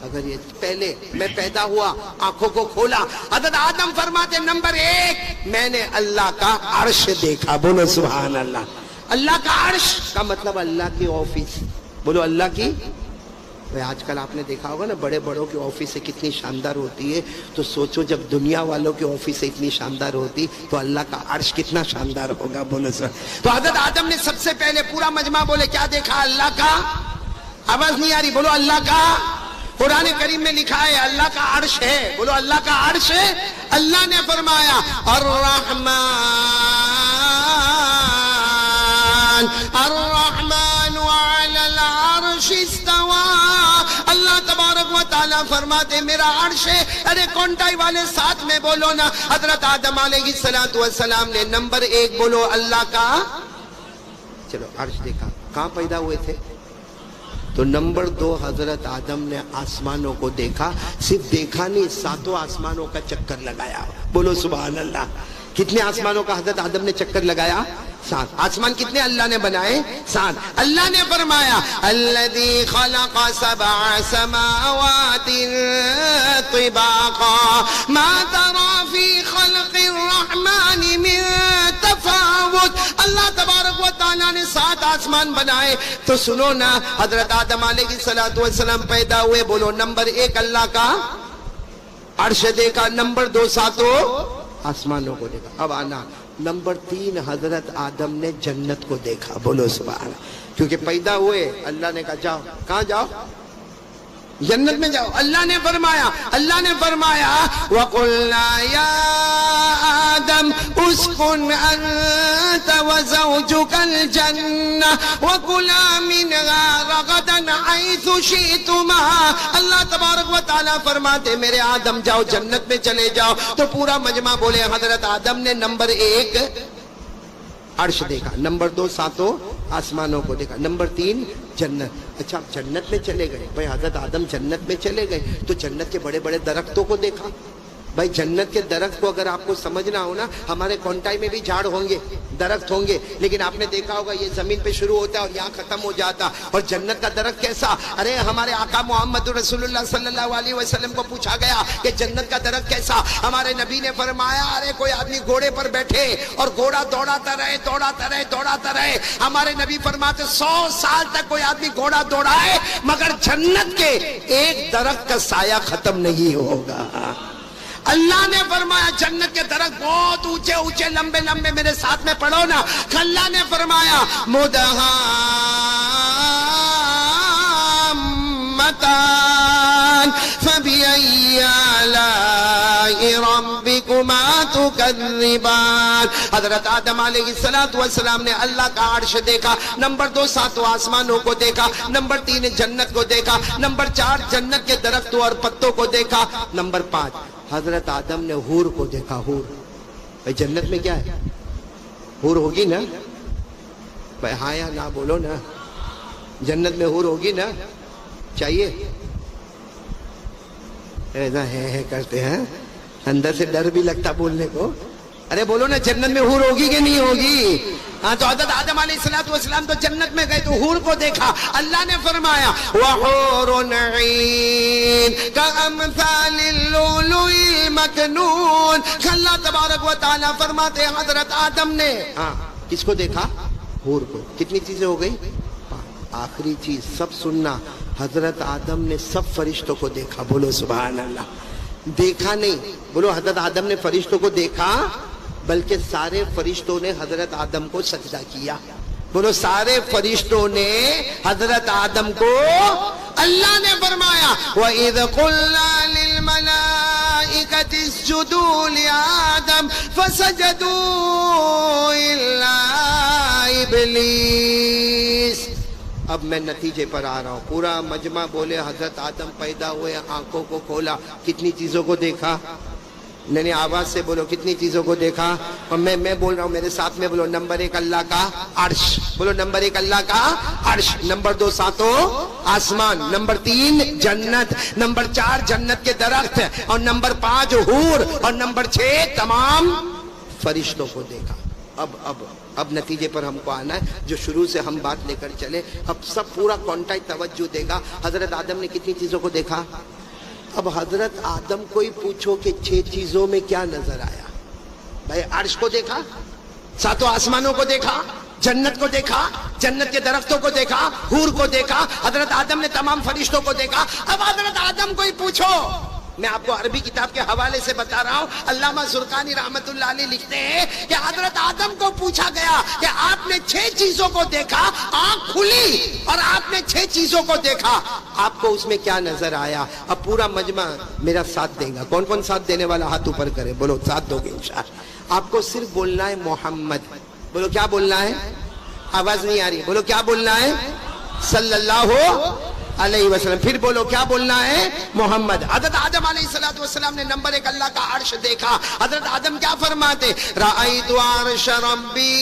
اگر یہ پہلے میں پیدا ہوا, آنکھوں کو کھولا, حضرت آدم فرماتے نمبر 1 میں نے اللہ کا عرش دیکھا. بولو سبحان اللہ. اللہ کا عرش کا مطلب اللہ کی آفس. بولو اللہ کی. آج کل آپ نے دیکھا ہوگا نا, بڑے بڑوں کی آفس کتنی شاندار ہوتی ہے, تو سوچو جب دنیا والوں کی آفس اتنی شاندار ہوتی تو اللہ کا عرش کتنا شاندار ہوگا. بولو سر. تو حضرت آدم نے سب سے پہلے پورا مجمع بولے کیا دیکھا؟ اللہ کا. آواز نہیں آ رہی, بولو اللہ کا. قرآن کریم میں لکھا ہے اللہ کا عرش ہے. بولو اللہ کا عرش ہے. اللہ نے فرمایا الرحمن علی العرش استوى. اللہ تبارک و تعالیٰ فرماتے میرا عرش ہے. ارے کونٹائی والے ساتھ میں بولو نا. حضرت آدم علیہ السلام نے نمبر 1 بولو اللہ کا. چلو عرش دیکھا. کہاں پیدا ہوئے تھے؟ تو نمبر 2 حضرت آدم نے آسمانوں کو دیکھا. صرف دیکھا نہیں, 7 آسمانوں کا چکر لگایا. بولو سبحان اللہ. کتنے آسمانوں کا حضرت آدم نے چکر لگایا؟ 7. آسمان کتنے اللہ نے بنائے؟ 7. اللہ نے فرمایا الذی خلق 7 سماوات طباقا ما ترى فی خلق الرحمن من تفاوت. اللہ تبارک و تعالیٰ نے 7 آسمان بنائے. تو سنو نا, حضرت آدم علیہ السلام پیدا ہوئے. بولو نمبر 1 اللہ کا عرش دیکھا. نمبر 2 7 آسمانوں کو دیکھا. اب آنا نمبر 3 حضرت آدم نے جنت کو دیکھا. بولو سبحان اللہ. کیونکہ پیدا ہوئے اللہ نے کہا جاؤ. کہاں جاؤ؟ جنت میں جاؤ. اللہ نے فرمایا وَقُلْنَا يَا آدَمْ اسْكُنْ أَنْتَ وَزَوْجُكَ الْجَنَّةَ وَكُلَا مِنْهَا رَغَدًا حَيْثُ شِئْتُمَا. اللہ تبارک و تعالیٰ فرماتے میرے آدم جاؤ جنت میں چلے جاؤ. تو پورا مجمع بولے حضرت آدم نے نمبر 1 عرش دیکھا. نمبر 2 7 آسمانوں کو دیکھا. نمبر 3 جنت. اچھا جنت میں چلے گئے. بھائی حضرت آدم جنت میں چلے گئے تو جنت کے بڑے بڑے درختوں کو دیکھا. بھائی جنت کے درخت کو اگر آپ کو سمجھنا ہو نا, ہمارے کونٹائی میں بھی جھاڑ ہوں گے, درخت ہوں گے, لیکن آپ نے دیکھا ہوگا یہ زمین پہ شروع ہوتا ہے اور یہاں ختم ہو جاتا. اور جنت کا درخت کیسا؟ ارے ہمارے آقا محمد رسول اللہ صلی اللہ علیہ وسلم کو پوچھا گیا کہ جنت کا درخت کیسا. ہمارے نبی نے فرمایا ارے کوئی آدمی گھوڑے پر بیٹھے اور گھوڑا دوڑاتا رہے. ہمارے نبی فرماتے 100 سال تک کوئی آدمی گھوڑا دوڑائے مگر جنت کے ایک درخت کا سایہ ختم نہیں ہوگا. اللہ نے فرمایا جنت کے درخت بہت اونچے لمبے میرے ساتھ میں پڑھو نا. اللہ نے فرمایا مدہامتان فبأي آلاء ربكما تكذبان. حضرت آدم علیہ السلام نے اللہ کا عرش دیکھا. نمبر 2 7 آسمانوں کو دیکھا. نمبر 3 جنت کو دیکھا. نمبر 4 جنت کے درختوں اور پتوں کو دیکھا. نمبر 5 حضرت آدم نے حور کو دیکھا. حور. بھائی جنت میں کیا ہے؟ حور ہوگی نا. بھائی ہاں یا نہ بولو نا. جنت میں حور ہوگی نا. چاہیے ایسا ہے کرتے ہیں, اندر سے ڈر بھی لگتا بولنے کو. ارے بولو نا جنت میں حور ہوگی کہ نہیں ہوگی؟ ہاں تو حضرت آدم علیہ السلام تو جنت میں گئے تو حور کو دیکھا. اللہ نے فرمایا وَحُورٌ عِينٌ كَأَمْثَالِ اللُّؤْلُؤِ الْمَكْنُونِ. اللہ تبارک و تعالیٰ فرماتے حضرت آدم نے کس کو دیکھا؟ حور کو. کتنی چیزیں ہو گئی؟ آخری چیز سب سننا, حضرت آدم نے سب فرشتوں کو دیکھا. بولو سبحان اللہ. دیکھا نہیں, بولو حضرت آدم نے فرشتوں کو دیکھا, بلکہ سارے فرشتوں نے حضرت آدم کو سجدہ کیا. بولو سارے فرشتوں نے حضرت آدم کو. اللہ نے فرمایا وَإِذْ قُلْنَا لِلْمَلَائِكَةِ اسْجُدُوا لِآدَمَ فَسَجَدُوا إِلَّا إِبْلِيسَ. اب میں نتیجے پر آ رہا ہوں. پورا مجمع بولے حضرت آدم پیدا ہوئے, آنکھوں کو کھولا, کتنی چیزوں کو دیکھا؟ نہیں آواز سے بولو کتنی چیزوں کو دیکھا. اور میں بول رہا ہوں میرے ساتھ میں بولو. نمبر 1 اللہ کا عرش. بولو نمبر 1 اللہ کا عرش. نمبر 2 ساتوں آسمان. نمبر 3 جنت. نمبر 4 جنت کے درخت. اور نمبر 5 حور. اور نمبر 6 تمام فرشتوں کو دیکھا. اب نتیجے پر ہم کو آنا ہے جو شروع سے ہم بات لے کر چلے. اب سب پورا کانٹیکٹ توجہ دے گا. حضرت آدم نے کتنی چیزوں کو دیکھا؟ اب حضرت آدم کو ہی پوچھو کہ 6 چیزوں میں کیا نظر آیا. بھائی عرش کو دیکھا, ساتوں آسمانوں کو دیکھا, جنت کو دیکھا, جنت کے درختوں کو دیکھا, حور کو دیکھا, حضرت آدم نے تمام فرشتوں کو دیکھا. اب حضرت آدم کو ہی پوچھو. میں آپ کو عربی کتاب کے حوالے سے بتا رہا ہوں. علامہ زرقانی رحمت اللہ علیہ لکھتے ہیں کہ حضرت آدم کو پوچھا گیا کہ آپ نے 6 چیزوں کو دیکھا, آنکھ کھلی اور آپ نے 6 چیزوں کو دیکھا, آپ کو اس میں کیا نظر آیا؟ اب پورا مجمع میرا ساتھ دے گا. کون کون ساتھ دینے والا ہاتھ اوپر کرے. بولو ساتھ دو گے انشاءاللہ. آپ کو صرف بولنا ہے محمد. بولو کیا بولنا ہے؟ آواز نہیں آ رہی. بولو کیا بولنا ہے؟ صلی اللہ علیہ وسلم. پھر بولو کیا بولنا ہے؟ محمد. حضرت آدم علیہ السلام نے نمبر 1 اللہ کا عرش دیکھا. حضرت آدم کیا فرماتے؟ رأیت عرش ربی.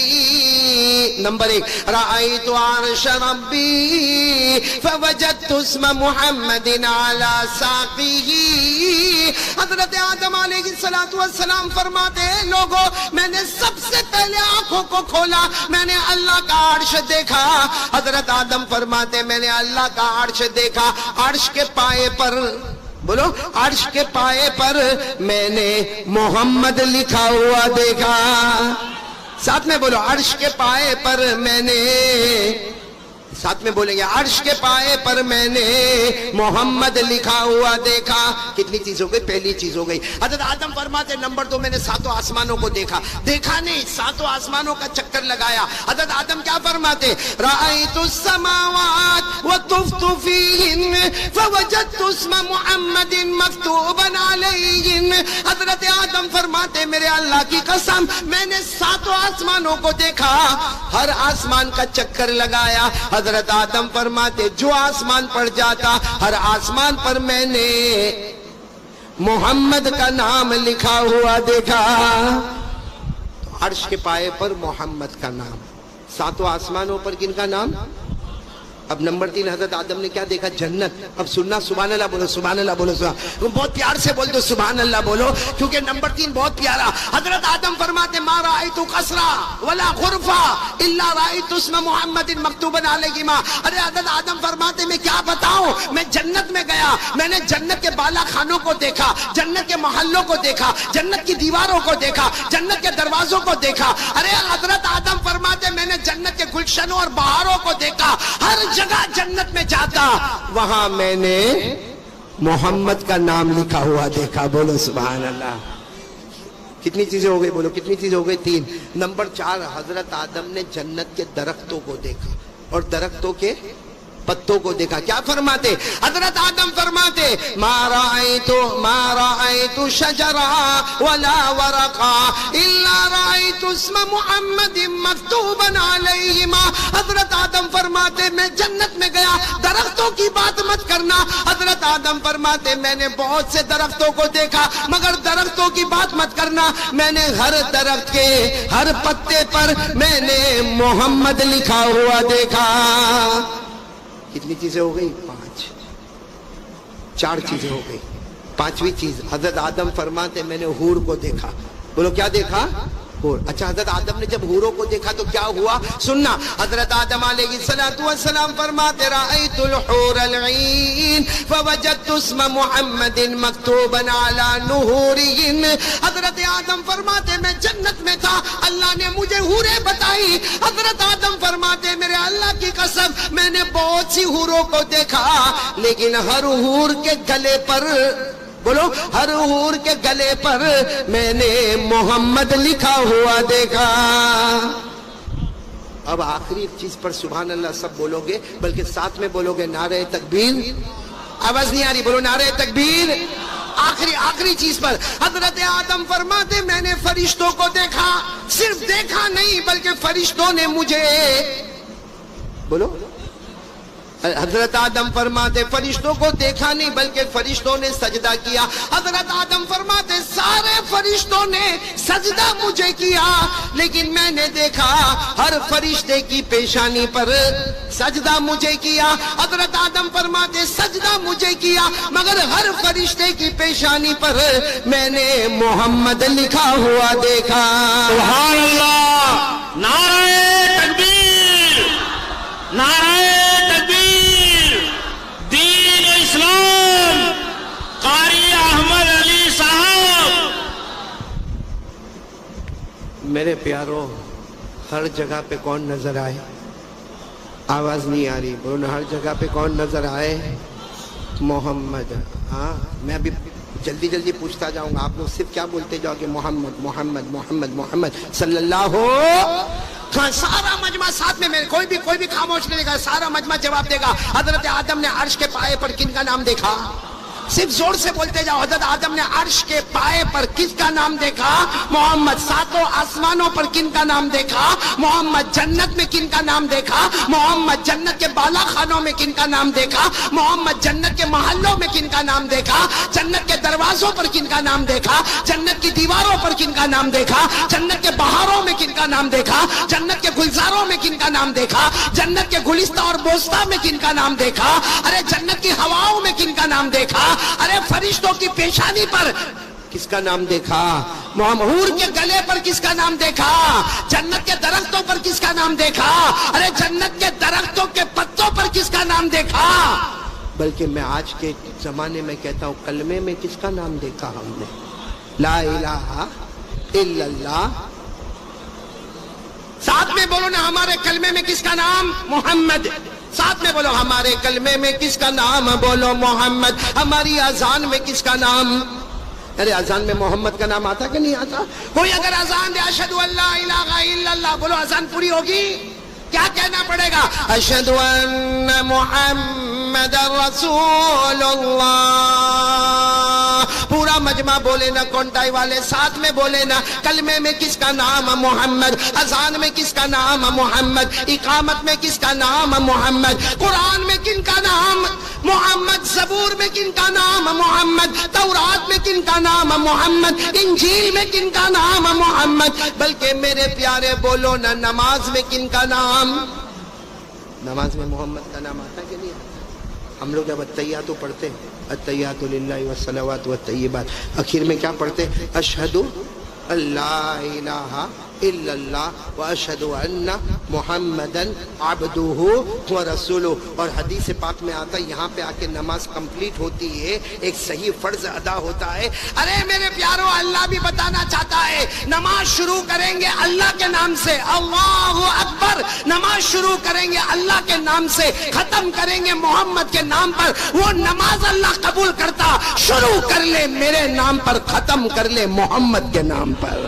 نمبر 1 رأیت عرش ربی فوجدت اسم محمد علی ساقیہ. حضرت آدم علیہ السلام فرماتے ہیں لوگوں میں نے سب سے پہلے آنکھوں کو کھولا, میں نے اللہ کا عرش دیکھا. حضرت آدم فرماتے میں نے اللہ کا عرش دیکھا. عرش کے پائے پر, بولو عرش کے پائے پر میں نے محمد لکھا ہوا دیکھا. ساتھ میں بولو عرش کے پائے پر میں نے, ساتھ میں بولیں گے عرش کے پائے پر میں نے محمد لکھا ہوا دیکھا. کتنی چیز ہو گئی؟ پہلی چیز ہو گئی. حضرت آدم فرماتے نمبر 2 میں نے ساتوں آسمانوں کو دیکھا. دیکھا نہیں, ساتوں آسمانوں کا چکر لگایا. حضرت آدم کیا فرماتے؟ رأیت السماوات وطفت فیہن فوجدت اسم محمد مکتوبا علیہن. حضرت آدم فرماتے میرے اللہ کی قسم میں نے ساتوں آسمانوں کو دیکھا, ہر آسمان کا چکر لگایا. حضرت آدم فرماتے جو آسمان پر جاتا ہر آسمان پر میں نے محمد کا نام لکھا ہوا دیکھا. عرش کے پائے پر محمد کا نام, ساتوں آسمانوں پر کن کا نام؟ اب نمبر 3 حضرت آدم نے کیا دیکھا؟ جنت. اب سننا, سبحان اللہ بولو, سبحان اللہ بولو, بہت پیار سے بول دو سبحان اللہ بولو, کیونکہ نمبر 3 بہت پیارا. حضرت آدم فرماتے ما رأیت قصرا ولا غرفا الا رأیت اسم محمد مکتوبا علیہما. ارے حضرت آدم فرماتے میں کیا بتاؤں, میں جنت میں گیا, میں نے جنت کے بالا خانوں کو دیکھا, جنت کے محلوں کو دیکھا, جنت کی دیواروں کو دیکھا, جنت کے دروازوں کو دیکھا. ارے حضرت آدم فرماتے میں نے جنت کے گلشنوں اور بہاروں کو دیکھا. ہر جگہ جنت میں جاتا وہاں میں نے محمد کا نام لکھا ہوا دیکھا. بولو سبحان اللہ. کتنی چیزیں ہو گئی؟ بولو کتنی چیزیں ہو گئی؟ 3. نمبر 4 حضرت آدم نے جنت کے درختوں کو دیکھا اور درختوں کے پتوں کو دیکھا. کیا فرماتے؟ حضرت آدم فرماتے ما رأیت شجرا ولا ورقا الا رأیت اسم محمد مکتوبا علیہما. حضرت آدم فرماتے میں جنت میں گیا, درختوں کی بات مت کرنا. حضرت آدم فرماتے میں نے بہت سے درختوں کو دیکھا مگر درختوں کی بات مت کرنا, میں نے ہر درخت کے ہر پتے پر میں نے محمد لکھا ہوا دیکھا. کتنی چیزیں ہو گئی؟ 5. 4 چیزیں ہو گئی. 5ویں چیز حضرت آدم فرماتے میں نے حور کو دیکھا. بولو کیا دیکھا؟ حور. اچھا حضرت آدم نے جب حوروں کو دیکھا تو کیا ہوا؟ سننا. حضرت آدم علیہ السلام فرماتے رأیت الحور العین فوجدت اسم محمد مکتوبا علی نہورہن. حضرت آدم فرماتے میں جنت میں تھا, اللہ نے مجھے حوریں بتائی. حضرت آدم فرماتے میرے اللہ کی قسم میں نے بہت سی حوروں کو دیکھا لیکن ہر حور کے گلے پر, بولو ہر حور کے گلے پر میں نے محمد لکھا ہوا دیکھا. اب آخری چیز پر سبحان اللہ سب بولو گے, بلکہ ساتھ میں بولو گے نعرہ تکبیر. آواز نہیں آ رہی, بولو نعرہ تکبیر. آخری چیز پر حضرت آدم فرماتے میں نے فرشتوں کو دیکھا, صرف دیکھا نہیں بلکہ فرشتوں نے مجھے, بولو حضرت آدم فرماتے فرشتوں کو دیکھا نہیں بلکہ فرشتوں نے سجدہ کیا. حضرت آدم فرماتے سارے فرشتوں نے سجدہ مجھے کیا لیکن میں نے دیکھا ہر فرشتے کی پیشانی پر سجدہ مجھے کیا. حضرت آدم فرماتے سجدہ مجھے کیا مگر ہر فرشتے کی پیشانی پر میں نے محمد لکھا ہوا دیکھا. سبحان اللہ. نعرہ تکبیر، نعرہ تکبیر. دین اسلام قاری احمد علی صاحب. میرے پیاروں، ہر جگہ پہ کون نظر آئے؟ آواز نہیں آ رہی، بولو ہر جگہ پہ کون نظر آئے؟ محمد. ہاں میں ابھی جلدی جلدی پوچھتا جاؤں گا، آپ لوگ صرف کیا بولتے جاؤ گے؟ محمد محمد محمد محمد صلی اللہ ہو. سارا مجمع ساتھ میں کوئی بھی خاموش نہیں گا، سارا مجمع جواب دے گا. حضرت آدم نے عرش کے پائے پر کن کا نام دیکھا؟ صرف زور سے بولتے جاؤ. حضرت آدم نے عرش کے پائے پر کس کا نام دیکھا؟ محمد. ساتوں آسمانوں پر کن کا نام دیکھا؟ محمد. جنت میں کن کا نام دیکھا؟ محمد. جنت کے بالا خانوں میں کن کا نام دیکھا؟ محمد. جنت کے محلوں میں کن کا نام دیکھا؟ جنت کے دروازوں پر کن کا نام دیکھا؟ جنت کی دیواروں پر کن کا نام دیکھا؟ جنت کے بہاروں میں کن کا نام دیکھا؟ جنت کے گلزاروں میں کن کا نام دیکھا؟ جنت کے گلستہ اور بوستہ میں کن کا نام دیکھا؟ ارے جنت کی ہواؤں میں کن کا نام دیکھا؟ ارے فرشتوں کی پیشانی پر کس کا نام دیکھا؟ حور کے گلے پر کس کا نام دیکھا؟ جنت کے درختوں پر کس کا نام دیکھا؟ ارے جنت کے درختوں کے پتوں پر کس کا نام دیکھا؟ بلکہ میں آج کے زمانے میں کہتا ہوں کلمے میں کس کا نام دیکھا ہم نے؟ لا الہ الا اللہ. ساتھ میں بولو نا، ہمارے کلمے میں کس کا نام؟ محمد. ساتھ میں بولو، ہمارے کلمے میں کس کا نام؟ بولو محمد. ہماری اذان میں کس کا نام؟ ارے اذان میں محمد کا نام آتا کہ نہیں آتا؟ کوئی اگر اذان دے اشہد ان لا الہ الا اللہ، بولو اذان پوری ہوگی. کیا کہنا پڑے گا؟ اشہد ان محمد رسول اللہ. پورا مجمع بولے نا، کونٹائی والے ساتھ میں بولے نا. کلمے میں کس کا نام؟ محمد. اذان میں کس کا نام؟ محمد. اقامت میں کس کا نام؟ محمد. قرآن میں کن کا نام؟ محمد. زبور میں کن کا نام؟ محمد. تورات میں کن کا نام؟ محمد. انجیل میں کن کا نام؟ محمد. بلکہ میرے پیارے بولو نا، نماز میں کن کا نام؟ نماز میں محمد کا نام آتا کہ نہیں آتا؟ ہم لوگ اب التحیات پڑھتے ہیں، التحیات للہ والصلوات والطیبات، اخیر میں کیا پڑھتے؟ اشہد ان لا الہ الا اللہ واشہد ان محمدا عبدہ ورسولہ. اور حدیث پاک میں آتا ہے یہاں پہ آ کے نماز کمپلیٹ ہوتی ہے، ایک صحیح فرض ادا ہوتا ہے. ارے میرے پیاروں، اللہ بھی بتانا چاہتا ہے نماز شروع کریں گے اللہ کے نام سے، اللہ اکبر. نماز شروع کریں گے اللہ کے نام سے، ختم کریں گے محمد کے نام پر. وہ نماز اللہ قبول کرتا. شروع کر لے میرے نام پر، ختم کر لے محمد کے نام پر.